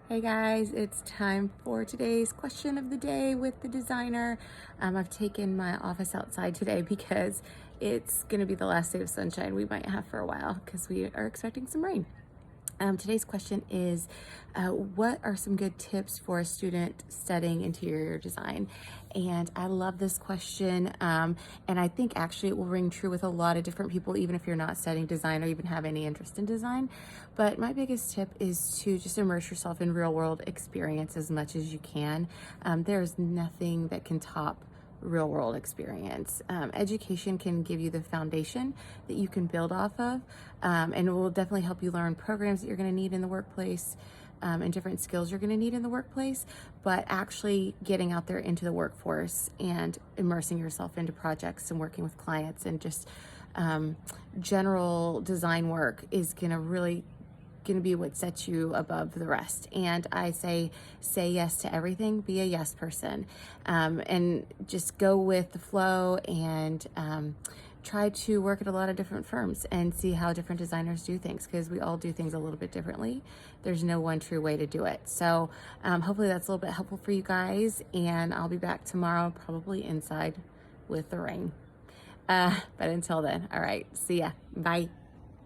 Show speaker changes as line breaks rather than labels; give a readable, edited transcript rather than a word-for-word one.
Hey guys, it's time for today's question of the day with the designer. I've taken my office outside today because it's going to be the last day of sunshine we might have for a while because we are expecting some rain. Today's question is, what are some good tips for a student studying interior design? And I love this question. And I think actually it will ring true with a lot of different people, even if you're not studying design or even have any interest in design. But my biggest tip is to just immerse yourself in real world experience as much as you can. There's nothing that can top real world experience. Education can give you the foundation that you can build off of, and it will definitely help you learn programs that you're going to need in the workplace. And different skills you're going to need in the workplace, but actually getting out there into the workforce and immersing yourself into projects and working with clients and just general design work is going to be what sets you above the rest. And I say yes to everything, be a yes person, and just go with the flow and try to work at a lot of different firms and see how different designers do things, because we all do things a little bit differently. There's no one true way to do it. So hopefully that's a little bit helpful for you guys, and I'll be back tomorrow, probably inside with the rain. But until then, all right, see ya. Bye.